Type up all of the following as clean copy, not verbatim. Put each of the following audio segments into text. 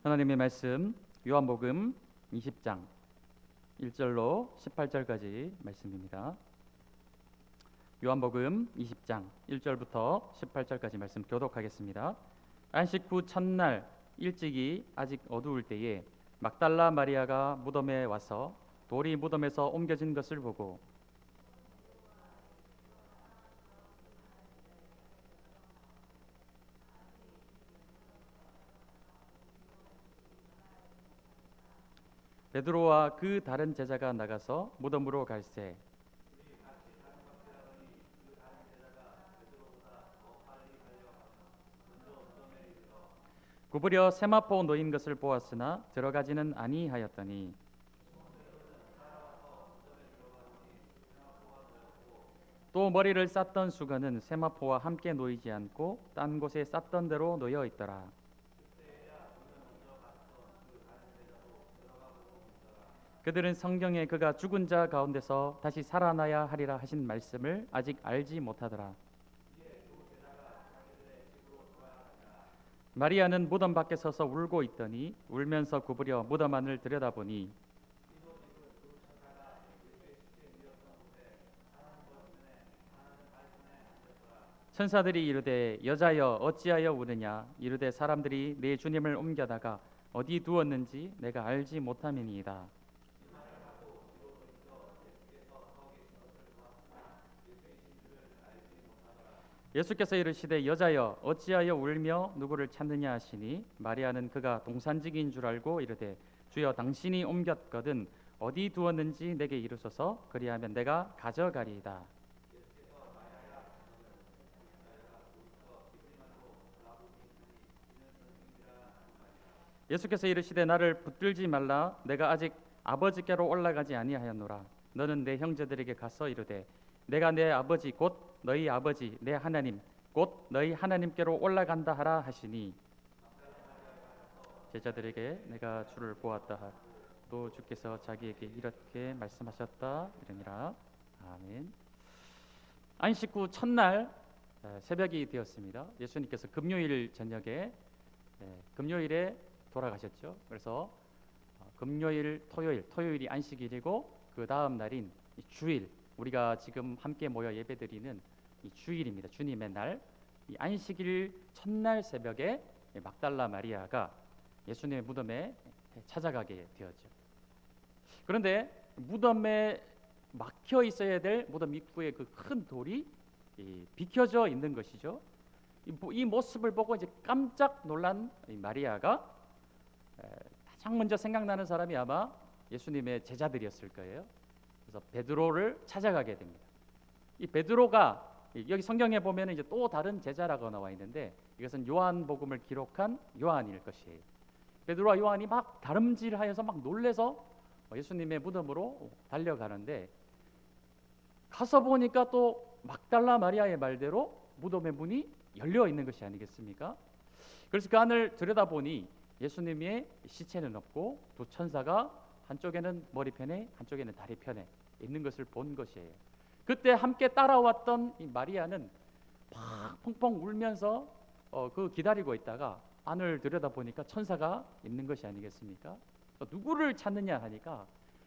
하나님의 말씀 요한복음 20장 1절로 18절까지 말씀입니다. 요한복음 20장 1절부터 18절까지 말씀 교독하겠습니다. 안식 후 첫날 일찍이 아직 어두울 때에 막달라 마리아가 무덤에 와서 돌이 무덤에서 옮겨진 것을 보고 베드로와 그 다른 제자가 나가서 무덤으로 갈새 구부려 세마포 놓인 것을 보았으나 들어가지는 아니하였더니 또 머리를 쌌던 수건은 세마포와 함께 놓이지 않고 딴 곳에 쌌던 대로 놓여 있더라. 그들은 성경에 그가 죽은 자 가운데서 다시 살아나야 하리라 하신 말씀을 아직 알지 못하더라. 마리아는 무덤 밖에 서서 울고 있더니 울면서 구부려 무덤 안을 들여다보니 천사들이 이르되 여자여 어찌하여 우느냐 이르되 사람들이 내 주님을 옮겨다가 어디 두었는지 내가 알지 못함이니이다. 예수께서 이르시되 여자여 어찌하여 울며 누구를 찾느냐 하시니 마리아는 그가 동산직인 줄 알고 이르되 주여 당신이 옮겼거든 어디 두었는지 내게 이르소서 그리하면 내가 가져가리이다. 예수께서 이르시되 나를 붙들지 말라 내가 아직 아버지께로 올라가지 아니하였노라. 너는 내 형제들에게 가서 이르되 내가 내 아버지 곧 너희 아버지 내 하나님 곧 너희 하나님께로 올라간다 하라 하시니 제자들에게 내가 주를 보았다 또 주께서 자기에게 이렇게 말씀하셨다 이러니라. 아멘. 안식 후 첫날 새벽이 되었습니다. 예수님께서 금요일 저녁에 금요일에 돌아가셨죠. 그래서 금요일, 토요일이 안식일이고 그 다음 날인 주일, 우리가 지금 함께 모여 예배드리는 이 주일입니다. 주님의 날, 이 안식일 첫날 새벽에 막달라 마리아가 예수님의 무덤에 찾아가게 되었죠. 그런데 무덤에 막혀 있어야 될 무덤 입구에 그 큰 돌이 비켜져 있는 것이죠. 이 모습을 보고 이제 깜짝 놀란 마리아가 가장 먼저 생각나는 사람이 아마 예수님의 제자들이었을 거예요. 그래서 베드로를 찾아가게 됩니다. 이 베드로가 여기 성경에 보면 이제 또 다른 제자라고 나와 있는데 이것은 요한복음을 기록한 요한일 것이에요. 베드로와 요한이 막 다름질하여서 막 놀래서 예수님의 무덤으로 달려가는데 가서 보니까 또 막달라 마리아의 말대로 무덤의 문이 열려 있는 것이 아니겠습니까? 그래서 그 안을 들여다보니 예수님의 시체는 없고 두 천사가 한쪽에는 머리편에 한쪽에는 다리편에 있는 것을 본 것이에요. 그때 함께 따라왔던 이 마리아는 막 펑펑 울면서 그 기다리고 있다가 안을 들여다보니까 천사가 있는 것이 아니겠습니까? 누구를 찾느냐 하니까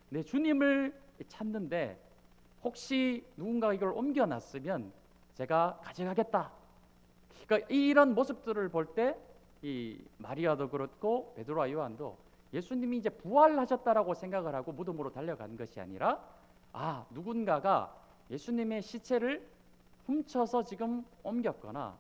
내 주님을 찾는데 혹시 누군가 이걸 옮겨놨으면 제가 가져가겠다. 그러니까 이런 모습들을 볼 때 이 마리아도 그렇고 베드로와 요한도 예수님이 이제 부활하셨다라고 생각을 하고 무덤으로 달려간 것이 아니라 누군가가 예수님의 시체를 훔쳐서 지금 옮겼거나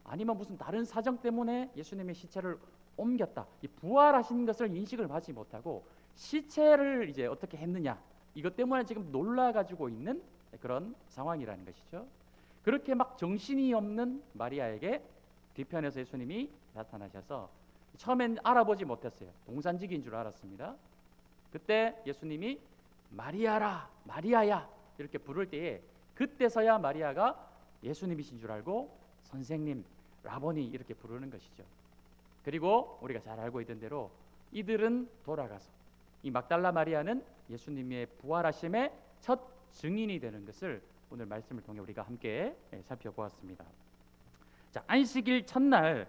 아니면 무슨 다른 사정 때문에 예수님의 시체를 옮겼다. 이 부활하신 것을 인식을 하지 못하고 시체를 이제 어떻게 했느냐 이것 때문에 지금 놀라가지고 있는 그런 상황이라는 것이죠. 그렇게 막 정신이 없는 마리아에게 뒤편에서 예수님이 나타나셔서 처음엔 알아보지 못했어요. 동산직인 줄 알았습니다. 그때 예수님이 마리아라 마리아야 이렇게 부를 때에 그때서야 마리아가 예수님이신 줄 알고 선생님 라보니 이렇게 부르는 것이죠. 그리고 우리가 잘 알고 있던 대로 이들은 돌아가서 이 막달라 마리아는 예수님의 부활하심의 첫 증인이 되는 것을 오늘 말씀을 통해 우리가 함께 살펴보았습니다. 자, 안식일 첫날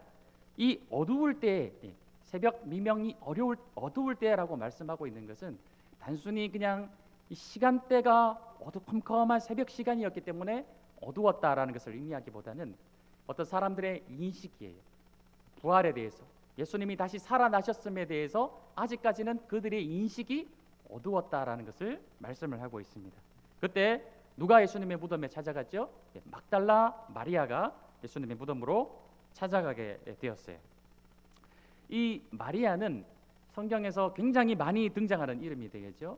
이 어두울 때 새벽 미명이 어두울 때라고 말씀하고 있는 것은 단순히 그냥 이 시간대가 어두컴컴한 새벽 시간이었기 때문에 어두웠다라는 것을 의미하기보다는 어떤 사람들의 인식이에요. 부활에 대해서, 예수님이 다시 살아나셨음에 대해서 아직까지는 그들의 인식이 어두웠다라는 것을 말씀을 하고 있습니다. 그때 누가 예수님의 무덤에 찾아갔죠? 막달라 마리아가 예수님의 무덤으로 찾아가게 되었어요. 이 마리아는 성경에서 굉장히 많이 등장하는 이름이 되겠죠.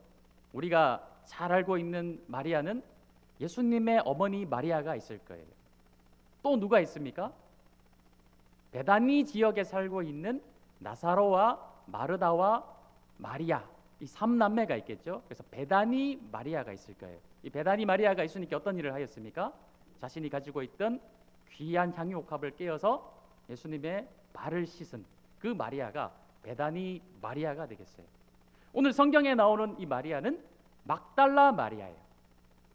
우리가 잘 알고 있는 마리아는 예수님의 어머니 마리아가 있을 거예요. 또 누가 있습니까? 베다니 지역에 살고 있는 나사로와 마르다와 마리아, 이 3남매가 있겠죠. 그래서 베다니 마리아가 있을 거예요. 이 베다니 마리아가 예수님께 어떤 일을 하였습니까? 자신이 가지고 있던 귀한 향유옥합을 깨어서 예수님의 발을 씻은 그 마리아가 베다니 마리아가 되겠어요. 오늘 성경에 나오는 이 마리아는 막달라 마리아예요.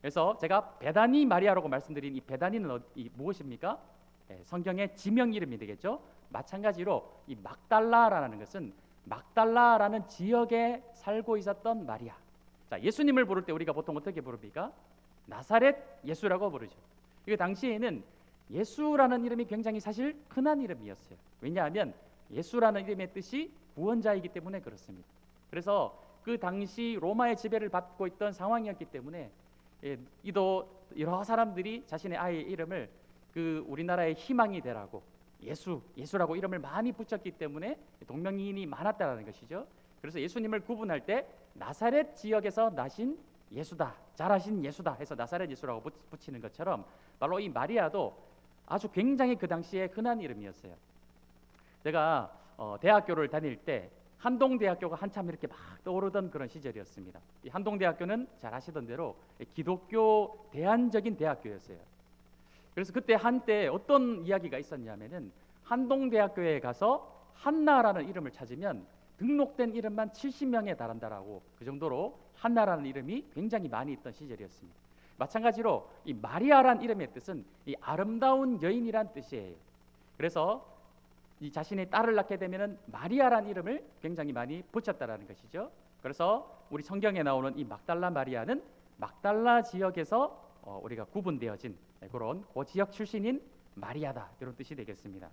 그래서 제가 베다니 마리아라고 말씀드린 이 베다니는 무엇입니까? 성경의 지명 이름이 되겠죠. 마찬가지로 이 막달라라는 것은 막달라라는 지역에 살고 있었던 마리아. 자, 예수님을 부를 때 우리가 보통 어떻게 부릅니까? 나사렛 예수라고 부르죠. 이 당시에는 예수라는 이름이 굉장히 사실 흔한 이름이었어요. 왜냐하면 예수라는 이름의 뜻이 구원자이기 때문에 그렇습니다. 그래서 그 당시 로마의 지배를 받고 있던 상황이었기 때문에 이도 여러 사람들이 자신의 아이의 이름을 그 우리나라의 희망이 되라고 예수라고 이름을 많이 붙였기 때문에 동명이인이 많았다라는 것이죠. 그래서 예수님을 구분할 때 나사렛 지역에서 나신 예수다, 자라신 예수다 해서 나사렛 예수라고 붙이는 것처럼 바로 이 마리아도 아주 굉장히 그 당시에 흔한 이름이었어요. 제가 대학교를 다닐 때 한동대학교가 한참 이렇게 막 떠오르던 그런 시절이었습니다. 이 한동대학교는 잘 아시던 대로 기독교 대안적인 대학교였어요. 그래서 그때 한때 어떤 이야기가 있었냐면은 한동대학교에 가서 한나라는 이름을 찾으면 등록된 이름만 70명에 달한다라고, 그 정도로 한나라는 이름이 굉장히 많이 있던 시절이었습니다. 마찬가지로 이 마리아란 이름의 뜻은 이 아름다운 여인이란 뜻이에요. 그래서 이 자신의 딸을 낳게 되면은 마리아란 이름을 굉장히 많이 붙였다라는 것이죠. 그래서 우리 성경에 나오는 이 막달라 마리아는 막달라 지역에서 우리가 구분되어진 그런 그 지역 출신인 마리아다, 이런 뜻이 되겠습니다.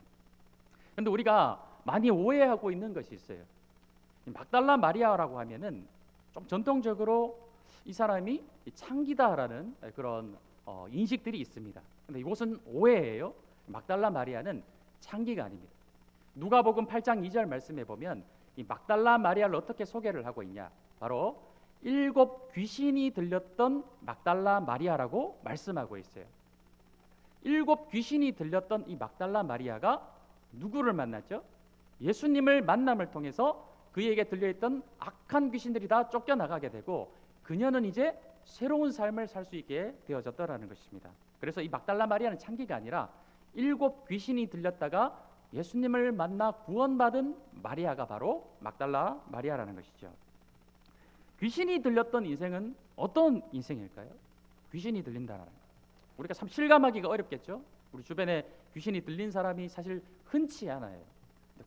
그런데 우리가 많이 오해하고 있는 것이 있어요. 막달라 마리아라고 하면은 좀 전통적으로 이 사람이 창기다라는 그런 인식들이 있습니다. 근데 이것은 오해예요. 막달라 마리아는 창기가 아닙니다. 누가복음 8장 2절 말씀에 보면 이 막달라 마리아를 어떻게 소개를 하고 있냐? 바로 7 귀신이 들렸던 막달라 마리아라고 말씀하고 있어요. 7 귀신이 들렸던 이 막달라 마리아가 누구를 만났죠? 예수님을 만남을 통해서 그에게 들려있던 악한 귀신들이 다 쫓겨나가게 되고 그녀는 이제 새로운 삶을 살 수 있게 되어졌다라는 것입니다. 그래서 이 막달라 마리아는 창기가 아니라 7 귀신이 들렸다가 예수님을 만나 구원받은 마리아가 바로 막달라 마리아라는 것이죠. 귀신이 들렸던 인생은 어떤 인생일까요? 귀신이 들린다는 거. 우리가 참 실감하기가 어렵겠죠. 우리 주변에 귀신이 들린 사람이 사실 흔치 않아요.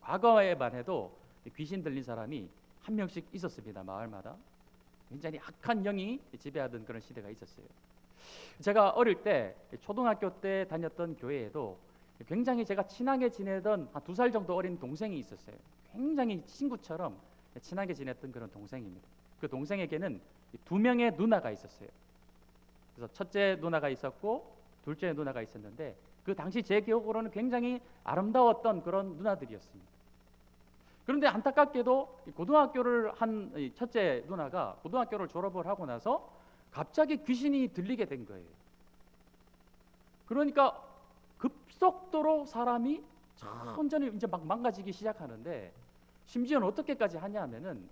과거에만 해도 귀신 들린 사람이 한 명씩 있었습니다. 마을마다 굉장히 악한 영이 지배하던 그런 시대가 있었어요. 제가 어릴 때 초등학교 때 다녔던 교회에도 굉장히 제가 친하게 지내던 한 2살 정도 어린 동생이 있었어요. 굉장히 친구처럼 친하게 지냈던 그런 동생입니다. 그 동생에게는 2명의 누나가 있었어요. 그래서 첫째 누나가 있었고 둘째 누나가 있었는데 그 당시 제 기억으로는 굉장히 아름다웠던 그런 누나들이었습니다. 그런데 안타깝게도 고등학교를 한 첫째 누나가 고등학교를 졸업을 하고 나서 갑자기 귀신이 들리게 된 거예요. 그러니까 급속도로 사람이 천천히 이제 막 망가지기 시작하는데, 심지어는 어떻게까지 하냐면은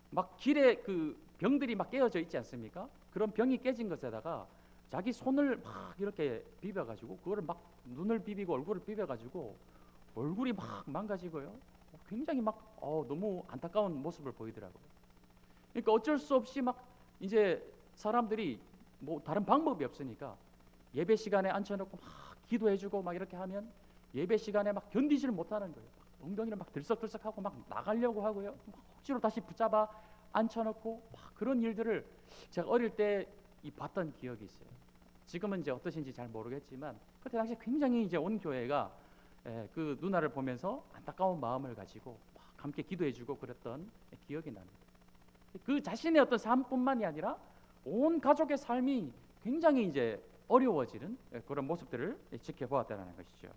막 길에 그 병들이 막 깨어져 있지 않습니까? 그런 병이 깨진 것에다가 자기 손을 막 이렇게 비벼가지고 그거를 막 눈을 비비고 얼굴을 비벼가지고 얼굴이 막 망가지고요. 굉장히 막 너무 안타까운 모습을 보이더라고요. 그러니까 어쩔 수 없이 막 이제 사람들이 뭐 다른 방법이 없으니까 예배 시간에 앉혀놓고 막 기도해주고 막 이렇게 하면 예배 시간에 막 견디지를 못하는 거예요. 엉덩이를 막 들썩들썩하고 막 나가려고 하고요. 막 억지로 다시 붙잡아 앉혀놓고 막 그런 일들을 제가 어릴 때 봤던 기억이 있어요. 지금은 이제 어떠신지 잘 모르겠지만 그때 당시 굉장히 이제 온 교회가 그 누나를 보면서 안타까운 마음을 가지고 막 함께 기도해주고 그랬던 기억이 납니다. 그 자신의 어떤 삶뿐만이 아니라 온 가족의 삶이 굉장히 이제 어려워지는 그런 모습들을 지켜보았다는 것이죠.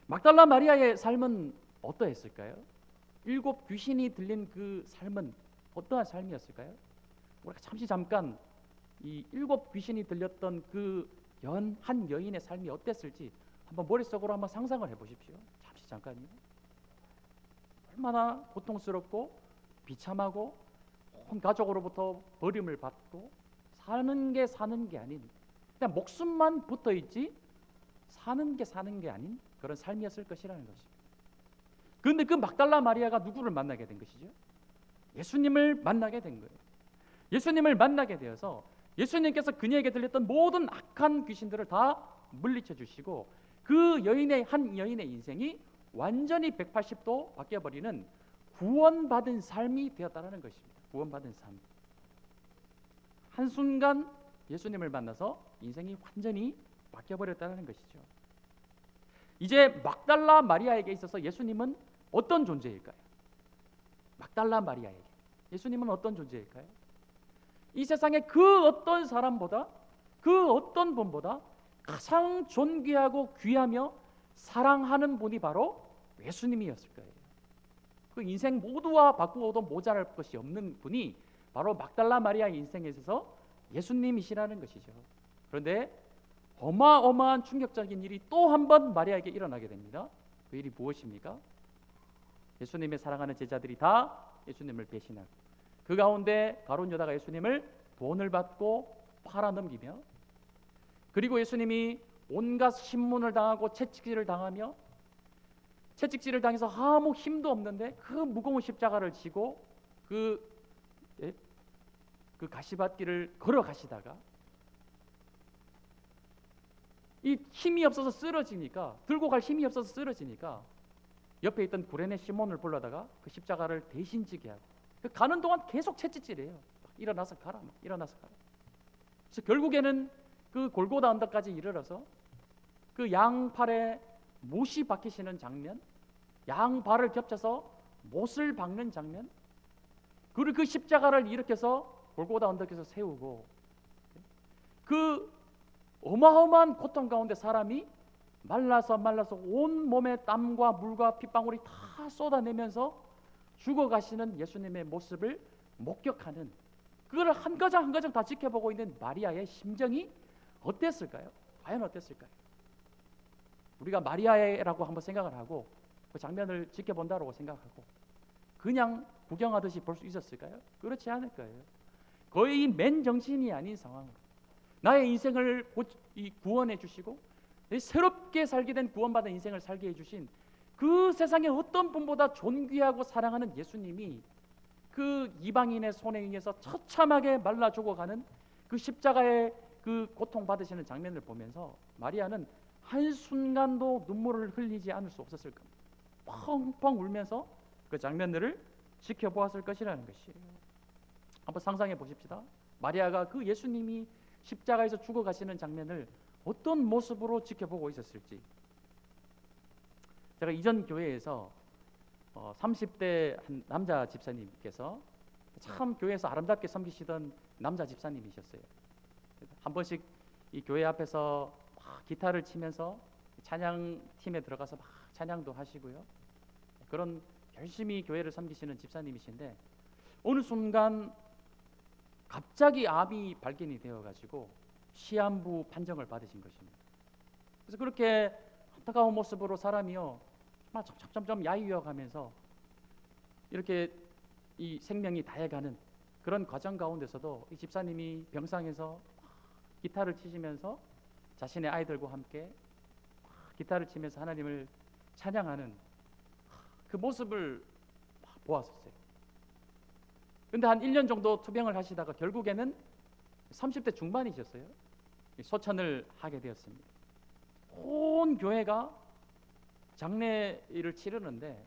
막달라 마리아의 삶은 어떠했을까요? 7 귀신이 들린 그 삶은 어떠한 삶이었을까요? 우리가 잠깐 이 7 귀신이 들렸던 그 한 여인의 삶이 어땠을지 한번 머릿속으로 한번 상상을 해보십시오. 잠깐요. 얼마나 고통스럽고 비참하고 온 가족으로부터 버림을 받고 사는 게 아닌 그냥 목숨만 붙어있지 사는 게 아닌 그런 삶이었을 것이라는 것입니다. 그런데 그 막달라 마리아가 누구를 만나게 된 것이죠? 예수님을 만나게 된 거예요. 예수님을 만나게 되어서 예수님께서 그녀에게 들렸던 모든 악한 귀신들을 다 물리쳐 주시고 그 한 여인의 인생이 완전히 180도 바뀌어버리는 구원받은 삶이 되었다는 것입니다. 구원받은 삶. 한순간 예수님을 만나서 인생이 완전히 바뀌어버렸다는 것이죠. 이제 막달라 마리아에게 있어서 예수님은 어떤 존재일까요? 막달라 마리아에게 예수님은 어떤 존재일까요? 이 세상에 그 어떤 사람보다 그 어떤 분보다 가장 존귀하고 귀하며 사랑하는 분이 바로 예수님이었을 거예요. 그 인생 모두와 바꾸어도 모자랄 것이 없는 분이 바로 막달라 마리아의 인생에 있어서 예수님이시라는 것이죠. 그런데 어마어마한 충격적인 일이 또 한 번 마리아에게 일어나게 됩니다. 그 일이 무엇입니까? 예수님의 사랑하는 제자들이 다 예수님을 배신하고 그 가운데 가룟 유다가 예수님을 돈을 받고 팔아넘기며 그리고 예수님이 온갖 신문을 당하고 채찍질을 당하며 채찍질을 당해서 아무 힘도 없는데 그 무거운 십자가를 지고 그 가시밭길을 걸어가시다가 이 힘이 없어서 쓰러지니까 들고 갈 힘이 없어서 쓰러지니까 옆에 있던 구레네 시몬을 불러다가 그 십자가를 대신 지게 하고 가는 동안 계속 채찍질이에요. 일어나서 가라, 일어나서 가라. 그래서 결국에는 그 골고다 언덕까지 이르러서 그 양팔에 못이 박히시는 장면, 양발을 겹쳐서 못을 박는 장면, 그리고 그 십자가를 일으켜서 골고다 언덕에서 세우고 그 어마어마한 고통 가운데 사람이 말라서 온 몸에 땀과 물과 핏방울이 다 쏟아내면서 죽어가시는 예수님의 모습을 목격하는 그걸 한 가정 한 가정 다 지켜보고 있는 마리아의 심정이 어땠을까요? 과연 어땠을까요? 우리가 마리아라고 한번 생각을 하고 그 장면을 지켜본다고 생각하고 그냥 구경하듯이 볼 수 있었을까요? 그렇지 않을 거예요. 거의 맨정신이 아닌 상황으로 나의 인생을 구원해 주시고 새롭게 살게 된 구원받은 인생을 살게 해주신 그 세상에 어떤 분보다 존귀하고 사랑하는 예수님이 그 이방인의 손에 의해서 처참하게 말라 죽어가는 그 십자가의 그 고통받으시는 장면을 보면서 마리아는 한순간도 눈물을 흘리지 않을 수 없었을 겁니다. 펑펑 울면서 그 장면들을 지켜보았을 것이라는 것이에요. 한번 상상해 보십시다. 마리아가 그 예수님이 십자가에서 죽어가시는 장면을 어떤 모습으로 지켜보고 있었을지. 제가 이전 교회에서 30대 한 남자 집사님께서 참 교회에서 아름답게 섬기시던 남자 집사님이셨어요. 한 번씩 이 교회 앞에서 막 기타를 치면서 찬양팀에 들어가서 막 찬양도 하시고요. 그런 열심히 교회를 섬기시는 집사님이신데 어느 순간 갑자기 암이 발견이 되어가지고 시한부 판정을 받으신 것입니다. 그래서 그렇게 안타까운 모습으로 사람이요 정말 점점 야위어가면서 이렇게 이 생명이 다해가는 그런 과정 가운데서도 이 집사님이 병상에서 기타를 치시면서 자신의 아이들과 함께 기타를 치면서 하나님을 찬양하는 그 모습을 보았었어요. 근데 한 1년 정도 투병을 하시다가 결국에는 30대 중반이셨어요. 소천을 하게 되었습니다. 온 교회가 장례를 치르는데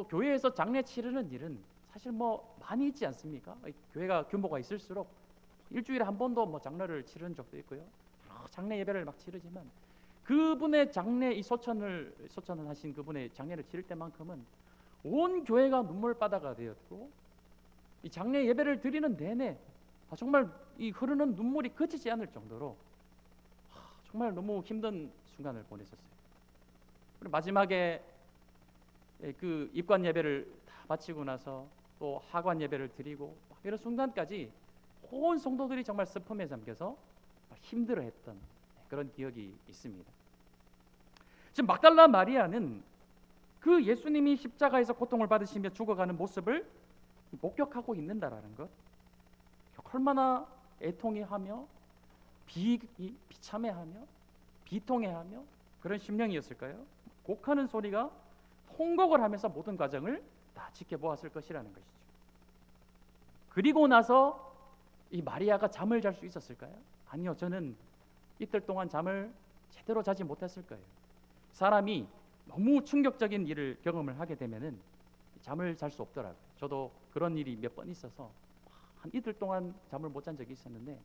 교회에서 장례 치르는 일은 사실 많이 있지 않습니까? 교회가 규모가 있을수록 일주일에 한 번도 장례를 치르는 적도 있고요. 장례 예배를 막 치르지만 그분의 장례 이 소천을 하신 그분의 장례를 치를 때만큼은 온 교회가 눈물바다가 되었고 이 장례 예배를 드리는 내내 정말 이 흐르는 눈물이 그치지 않을 정도로 정말 너무 힘든 순간을 보냈었어요. 그리고 마지막에 그 입관 예배를 다 마치고 나서 또 하관 예배를 드리고 이런 순간까지 온 성도들이 정말 슬픔에 잠겨서 힘들어했던 그런 기억이 있습니다. 지금 막달라 마리아는 그 예수님이 십자가에서 고통을 받으시며 죽어가는 모습을 목격하고 있는다라는 것, 얼마나 애통해하며 비참해하며 비통해하며 그런 심령이었을까요? 곡하는 소리가 통곡을 하면서 모든 과정을 다 지켜보았을 것이라는 것이죠. 그리고 나서 이 마리아가 잠을 잘 수 있었을까요? 아니요, 저는 이틀 동안 잠을 제대로 자지 못했을 거예요. 사람이 너무 충격적인 일을 경험을 하게 되면은 잠을 잘 수 없더라고요. 저도 그런 일이 몇 번 있어서 한 이틀 동안 잠을 못 잔 적이 있었는데,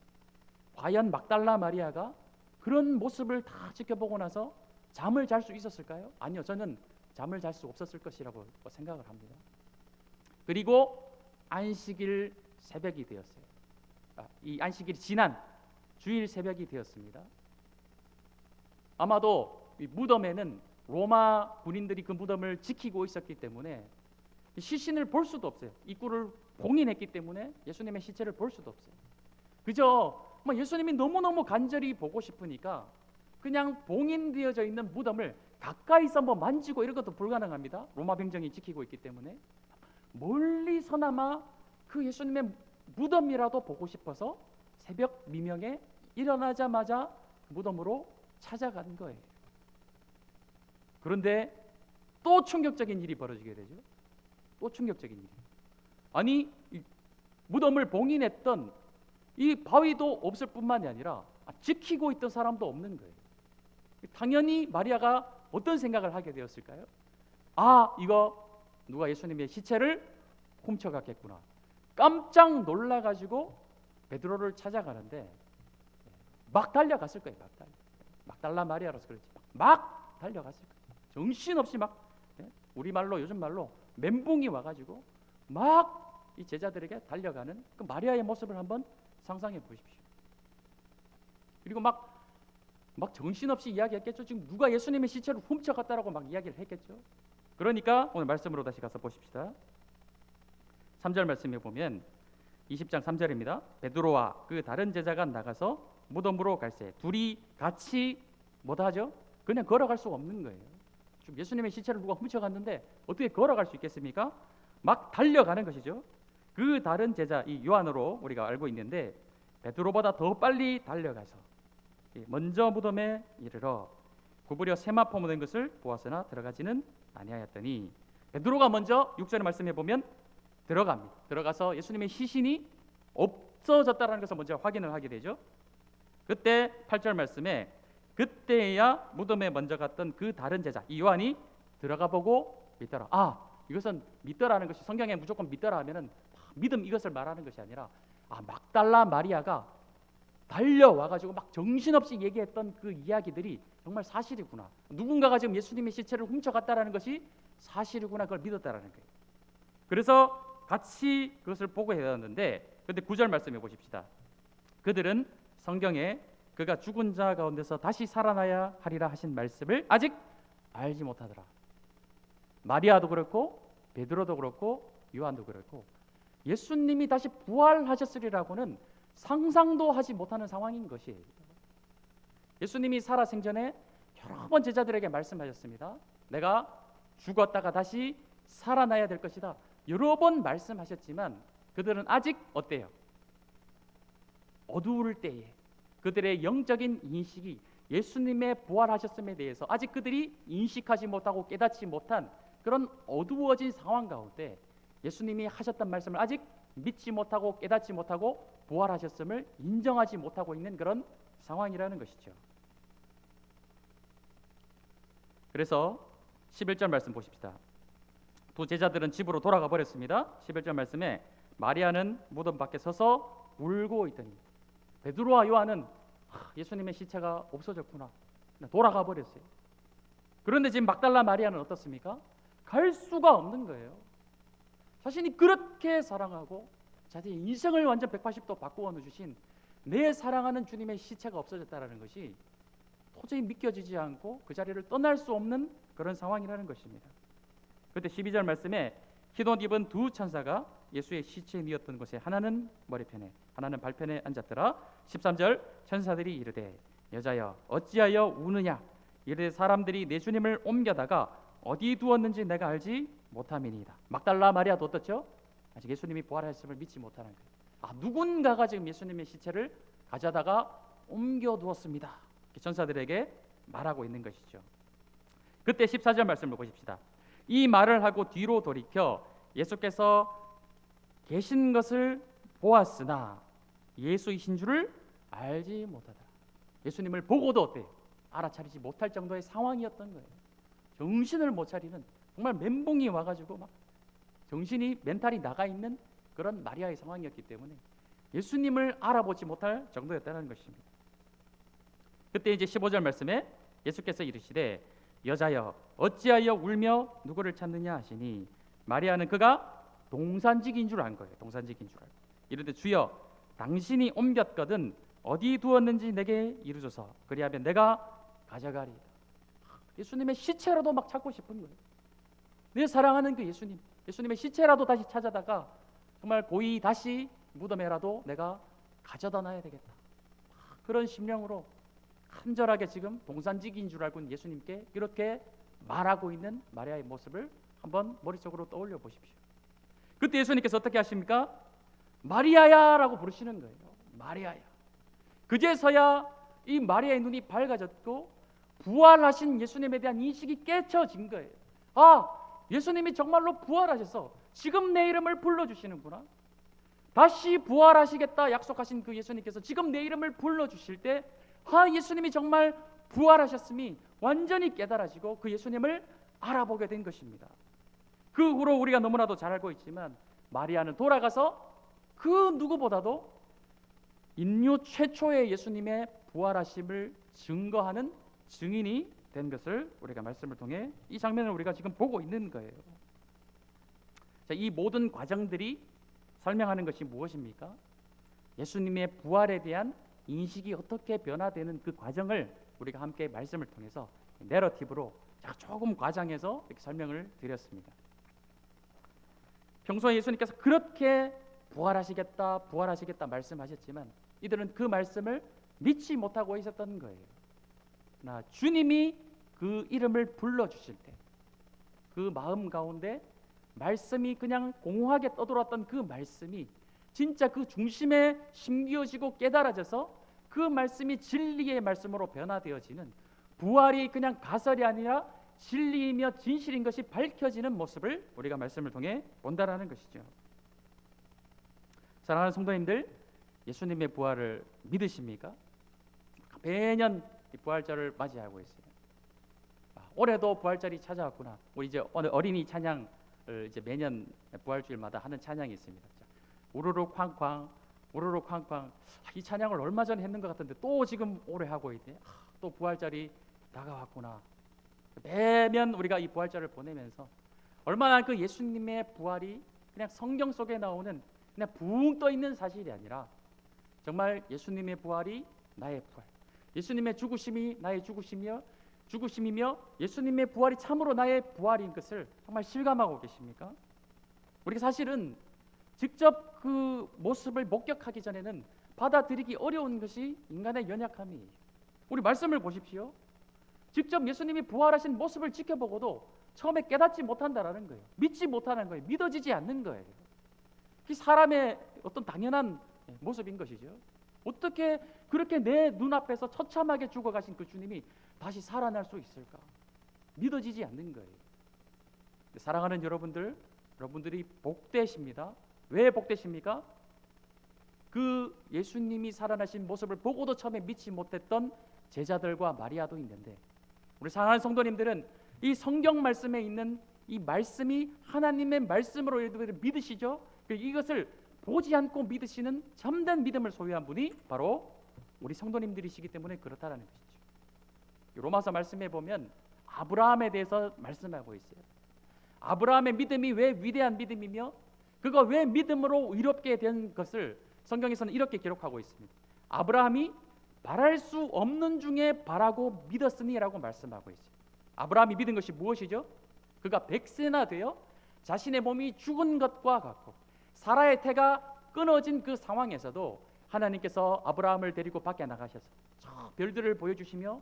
과연 막달라 마리아가 그런 모습을 다 지켜보고 나서 잠을 잘 수 있었을까요? 아니요, 저는 잠을 잘 수 없었을 것이라고 생각을 합니다. 그리고 안식일 새벽이 되었어요. 이 안식일이 지난 주일 새벽이 되었습니다. 아마도 이 무덤에는 로마 군인들이 그 무덤을 지키고 있었기 때문에 시신을 볼 수도 없어요. 입구를 봉인했기 때문에 예수님의 시체를 볼 수도 없어요. 그저 예수님이 너무너무 간절히 보고 싶으니까 그냥 봉인되어져 있는 무덤을 가까이서 만지고 이런 것도 불가능합니다. 로마 병정이 지키고 있기 때문에 멀리서나마 그 예수님의 무덤이라도 보고 싶어서 새벽 미명에 일어나자마자 무덤으로 찾아간 거예요. 그런데 또 충격적인 일이 벌어지게 되죠. 또 충격적인 일이. 아니, 무덤을 봉인했던 이 바위도 없을 뿐만이 아니라 지키고 있던 사람도 없는 거예요. 당연히 마리아가 어떤 생각을 하게 되었을까요? 이거 누가 예수님의 시체를 훔쳐갔겠구나. 깜짝 놀라가지고 베드로를 찾아가는데 막 달려갔을 거예요. 막달라 마리아라서 그렇지. 막 달려갔을 거예요. 정신없이 우리말로 요즘 말로 멘붕이 와가지고 막 이 제자들에게 달려가는 그 마리아의 모습을 한번 상상해 보십시오. 그리고 막 정신없이 이야기했겠죠. 지금 누가 예수님의 시체를 훔쳐갔다라고 막 이야기를 했겠죠. 그러니까 오늘 말씀으로 다시 가서 보십시다. 3절 말씀에 보면 20장 3절입니다. 베드로와 그 다른 제자가 나가서 무덤으로 갈새 둘이 같이 뭐하죠? 그냥 걸어갈 수 없는 거예요. 지금 예수님의 시체를 누가 훔쳐갔는데 어떻게 걸어갈 수 있겠습니까? 막 달려가는 것이죠. 그 다른 제자 이 요한으로 우리가 알고 있는데 베드로보다 더 빨리 달려가서 먼저 무덤에 이르러 구부려 세마포 묻은 것을 보았으나 들어가지는 아니하였더니 베드로가 먼저 6절의 말씀해 보면 들어갑니다. 들어가서 예수님의 시신이 없어졌다는 것을 먼저 확인을 하게 되죠. 그때 8절 말씀에 그때야 무덤에 먼저 갔던 그 다른 제자 이 요한이 들어가 보고 믿더라. 이것은 믿더라는 것이 성경에 무조건 믿더라 하면은 믿음 이것을 말하는 것이 아니라 막달라 마리아가 달려와가지고 막 정신없이 얘기했던 그 이야기들이 정말 사실이구나. 누군가가 지금 예수님의 시체를 훔쳐갔다라는 것이 사실이구나. 그걸 믿었다라는 거예요. 그래서 같이 그것을 보고 해왔는데, 그런데 9절 말씀해 보십시다. 그들은 성경에 그가 죽은 자 가운데서 다시 살아나야 하리라 하신 말씀을 아직 알지 못하더라. 마리아도 그렇고 베드로도 그렇고 요한도 그렇고 예수님이 다시 부활하셨으리라고는 상상도 하지 못하는 상황인 것이에요. 예수님이 살아생전에 여러 번 제자들에게 말씀하셨습니다. 내가 죽었다가 다시 살아나야 될 것이다. 여러 번 말씀하셨지만 그들은 아직 어때요? 어두울 때에 그들의 영적인 인식이 예수님의 부활하셨음에 대해서 아직 그들이 인식하지 못하고 깨닫지 못한 그런 어두워진 상황 가운데 예수님이 하셨던 말씀을 아직 믿지 못하고 깨닫지 못하고 부활하셨음을 인정하지 못하고 있는 그런 상황이라는 것이죠. 그래서 11절 말씀 보십시다. 두 제자들은 집으로 돌아가 버렸습니다. 11절 말씀에 마리아는 무덤 밖에 서서 울고 있더니 베드로와 요한은 예수님의 시체가 없어졌구나, 돌아가 버렸어요. 그런데 지금 막달라 마리아는 어떻습니까? 갈 수가 없는 거예요. 자신이 그렇게 사랑하고 자신의 인생을 완전 180도 바꾸어 주신 내 사랑하는 주님의 시체가 없어졌다는 것이 도저히 믿겨지지 않고 그 자리를 떠날 수 없는 그런 상황이라는 것입니다. 그때 12절 말씀에 흰옷 입은 두 천사가 예수의 시체에 누웠던 곳에 하나는 머리편에 하나는 발편에 앉았더라. 13절 천사들이 이르되 여자여 어찌하여 우느냐, 이르되 사람들이 내 주님을 옮겨다가 어디 두었는지 내가 알지 못함이니이다. 막달라 마리아도 어떻죠? 아직 예수님이 부활하셨음을 믿지 못하는 거예요. 누군가가 지금 예수님의 시체를 가져다가 옮겨 두었습니다. 천사들에게 말하고 있는 것이죠. 그때 14절 말씀을 보십시다. 이 말을 하고 뒤로 돌이켜 예수께서 계신 것을 보았으나 예수이신 줄을 알지 못하더라. 예수님을 보고도 어때요? 알아차리지 못할 정도의 상황이었던 거예요. 정신을 못 차리는, 정말 멘붕이 와가지고 막 정신이 멘탈이 나가 있는 그런 마리아의 상황이었기 때문에 예수님을 알아보지 못할 정도였다는 것입니다. 그때 이제 15절 말씀에 예수께서 이르시되 여자여 어찌하여 울며 누구를 찾느냐 하시니 마리아는 그가 동산직인 줄 안 거예요. 동산직인 줄 알고 이르되 주여 당신이 옮겼거든 어디 두었는지 내게 이루소서, 그리하면 내가 가져가리이다. 예수님의 시체라도 막 찾고 싶은 거예요. 내 사랑하는 그 예수님, 예수님의 시체라도 다시 찾아다가 정말 고이 다시 무덤에라도 내가 가져다 놔야 되겠다. 그런 심령으로 간절하게 지금 동산직인 줄 알고 예수님께 이렇게 말하고 있는 마리아의 모습을 한번 머릿속으로 떠올려 보십시오. 그때 예수님께서 어떻게 하십니까? 마리아야 라고 부르시는 거예요. 마리아야. 그제서야 이 마리아의 눈이 밝아졌고 부활하신 예수님에 대한 인식이 깨쳐진 거예요. 예수님이 정말로 부활하셔서 지금 내 이름을 불러주시는구나. 다시 부활하시겠다 약속하신 그 예수님께서 지금 내 이름을 불러주실 때 예수님이 정말 부활하셨음이 완전히 깨달아지고 그 예수님을 알아보게 된 것입니다. 그 후로 우리가 너무나도 잘 알고 있지만 마리아는 돌아가서 그 누구보다도 인류 최초의 예수님의 부활하심을 증거하는 증인이 된 것을 우리가 말씀을 통해 이 장면을 우리가 지금 보고 있는 거예요. 자, 이 모든 과정들이 설명하는 것이 무엇입니까? 예수님의 부활에 대한 인식이 어떻게 변화되는 그 과정을 우리가 함께 말씀을 통해서 내러티브로 조금 과장해서 이렇게 설명을 드렸습니다. 평소에 예수님께서 그렇게 부활하시겠다 말씀하셨지만 이들은 그 말씀을 믿지 못하고 있었던 거예요. 그러나 주님이 그 이름을 불러주실 때 그 마음 가운데 말씀이 그냥 공허하게 떠돌았던 그 말씀이 진짜 그 중심에 심기어지고 깨달아져서 그 말씀이 진리의 말씀으로 변화되어지는, 부활이 그냥 가설이 아니라 진리이며 진실인 것이 밝혀지는 모습을 우리가 말씀을 통해 본다라는 것이죠. 사랑하는 성도님들, 예수님의 부활을 믿으십니까? 매년 부활절을 맞이하고 있어요. 올해도 부활절이 찾아왔구나. 우리 이제 오늘 어린이 찬양을 이제 매년 부활주일마다 하는 찬양이 있습니다. 우르르 쾅쾅 우르르 쾅쾅. 이 찬양을 얼마 전에 했는 것 같은데 또 지금 올해 하고 있네. 또 부활절이 다가왔구나. 매년 우리가 이 부활절을 보내면서 얼마나 그 예수님의 부활이 그냥 성경 속에 나오는 그냥 붕 떠 있는 사실이 아니라 정말 예수님의 부활이 나의 부활, 예수님의 죽으심이 나의 죽으심이며 예수님의 부활이 참으로 나의 부활인 것을 정말 실감하고 계십니까? 우리가 사실은 직접 그 모습을 목격하기 전에는 받아들이기 어려운 것이 인간의 연약함이에요. 우리 말씀을 보십시오. 직접 예수님이 부활하신 모습을 지켜보고도 처음에 깨닫지 못한다라는 거예요. 믿지 못하는 거예요. 믿어지지 않는 거예요. 이 사람의 어떤 당연한 모습인 것이죠. 어떻게 그렇게 내 눈앞에서 처참하게 죽어가신 그 주님이 다시 살아날 수 있을까? 믿어지지 않는 거예요. 사랑하는 여러분들이 복되십니다. 왜 복되십니까? 그 예수님이 살아나신 모습을 보고도 처음에 믿지 못했던 제자들과 마리아도 있는데, 우리 사랑하는 성도님들은 이 성경 말씀에 있는 이 말씀이 하나님의 말씀으로 여러분들이 믿으시죠? 이것을 보지 않고 믿으시는 참된 믿음을 소유한 분이 바로 우리 성도님들이시기 때문에 그렇다라는 것이죠. 로마서 말씀에 보면 아브라함에 대해서 말씀하고 있어요. 아브라함의 믿음이 왜 위대한 믿음이며 그가 왜 믿음으로 의롭게 된 것을 성경에서는 이렇게 기록하고 있습니다. 아브라함이 바랄 수 없는 중에 바라고 믿었으니라고 말씀하고 있어요. 아브라함이 믿은 것이 무엇이죠? 그가 100세나 되어 자신의 몸이 죽은 것과 같고 사라의 태가 끊어진 그 상황에서도 하나님께서 아브라함을 데리고 밖에 나가셔서 저 별들을 보여주시며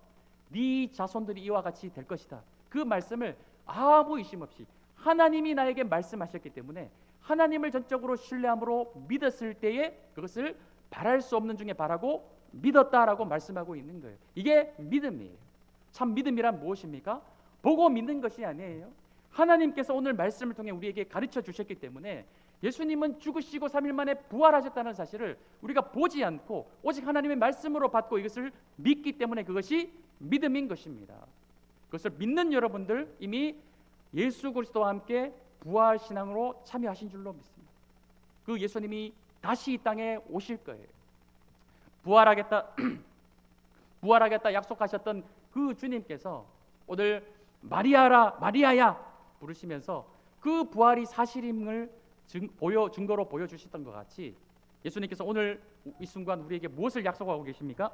네 자손들이 이와 같이 될 것이다. 그 말씀을 아무 의심 없이 하나님이 나에게 말씀하셨기 때문에 하나님을 전적으로 신뢰함으로 믿었을 때에 그것을 바랄 수 없는 중에 바라고 믿었다라고 말씀하고 있는 거예요. 이게 믿음이에요. 참 믿음이란 무엇입니까? 보고 믿는 것이 아니에요. 하나님께서 오늘 말씀을 통해 우리에게 가르쳐 주셨기 때문에 예수님은 죽으시고 3일 만에 부활하셨다는 사실을 우리가 보지 않고 오직 하나님의 말씀으로 받고 이것을 믿기 때문에 그것이 믿음인 것입니다. 그것을 믿는 여러분들 이미 예수 그리스도와 함께 부활 신앙으로 참여하신 줄로 믿습니다. 그 예수님이 다시 이 땅에 오실 거예요. 부활하겠다 부활하겠다 약속하셨던 그 주님께서 오늘 마리아라 마리아야 부르시면서 그 부활이 사실임을 증거로 보여주셨던 것 같이 예수님께서 오늘 이 순간 우리에게 무엇을 약속하고 계십니까?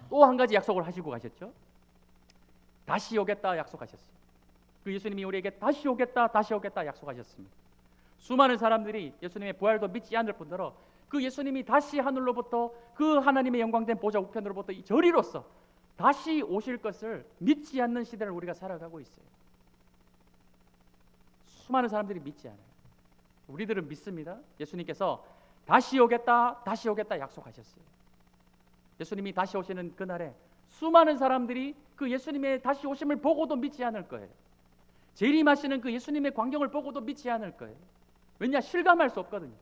또 한 가지 약속을 하시고 가셨죠. 다시 오겠다 약속하셨어요. 그 예수님이 우리에게 다시 오겠다 다시 오겠다 약속하셨습니다. 수많은 사람들이 예수님의 부활도 믿지 않을 뿐더러 그 예수님이 다시 하늘로부터 그 하나님의 영광된 보좌 우편으로부터 이 저리로서 다시 오실 것을 믿지 않는 시대를 우리가 살아가고 있어요. 수많은 사람들이 믿지 않아요. 우리들은 믿습니다. 예수님께서 다시 오겠다 다시 오겠다 약속하셨어요. 예수님이 다시 오시는 그날에 수많은 사람들이 그 예수님의 다시 오심을 보고도 믿지 않을 거예요. 재림하시는 그 예수님의 광경을 보고도 믿지 않을 거예요. 왜냐? 실감할 수 없거든요.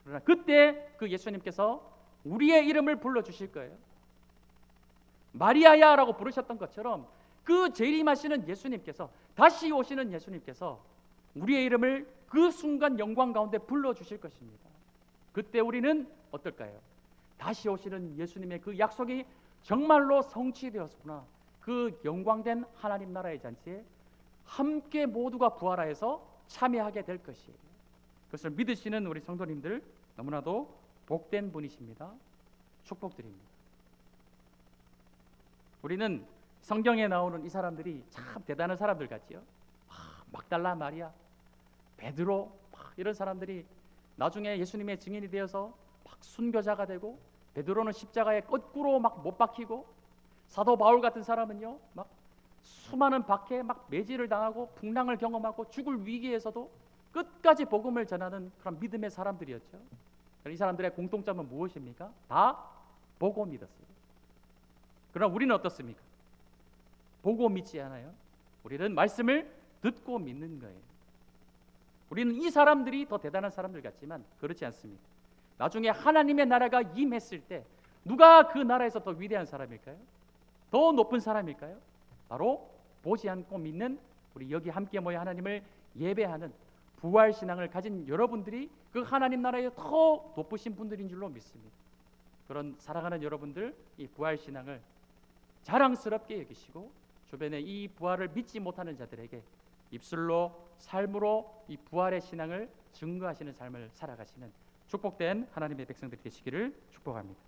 그러나 그때 그 예수님께서 우리의 이름을 불러주실 거예요. 마리아야 라고 부르셨던 것처럼 그 재림하시는 예수님께서 다시 오시는 예수님께서 우리의 이름을 그 순간 영광 가운데 불러주실 것입니다. 그때 우리는 어떨까요? 다시 오시는 예수님의 그 약속이 정말로 성취되었구나. 그 영광된 하나님 나라의 잔치에 함께 모두가 부활하여서 참여하게 될 것이에요. 그것을 믿으시는 우리 성도님들 너무나도 복된 분이십니다. 축복드립니다. 우리는 성경에 나오는 이 사람들이 참 대단한 사람들 같지요. 막달라 마리아, 베드로 이런 사람들이 나중에 예수님의 증인이 되어서 막 순교자가 되고 베드로는 십자가에 거꾸로 막 못 박히고 사도 바울 같은 사람은요 막 수많은 박해에 막 매질을 당하고 풍랑을 경험하고 죽을 위기에서도 끝까지 복음을 전하는 그런 믿음의 사람들이었죠. 이 사람들의 공통점은 무엇입니까? 다 보고 믿었어요. 그러나 우리는 어떻습니까? 보고 믿지 않아요. 우리는 말씀을 듣고 믿는 거예요. 우리는 이 사람들이 더 대단한 사람들 같지만 그렇지 않습니다. 나중에 하나님의 나라가 임했을 때 누가 그 나라에서 더 위대한 사람일까요? 더 높은 사람일까요? 바로 보지 않고 믿는 우리 여기 함께 모여 하나님을 예배하는 부활신앙을 가진 여러분들이 그 하나님 나라에 더 높으신 분들인 줄로 믿습니다. 그런 살아가는 여러분들 이 부활신앙을 자랑스럽게 여기시고 주변에 이 부활을 믿지 못하는 자들에게 입술로 삶으로 이 부활의 신앙을 증거하시는 삶을 살아가시는 축복된 하나님의 백성들이 되시기를 축복합니다.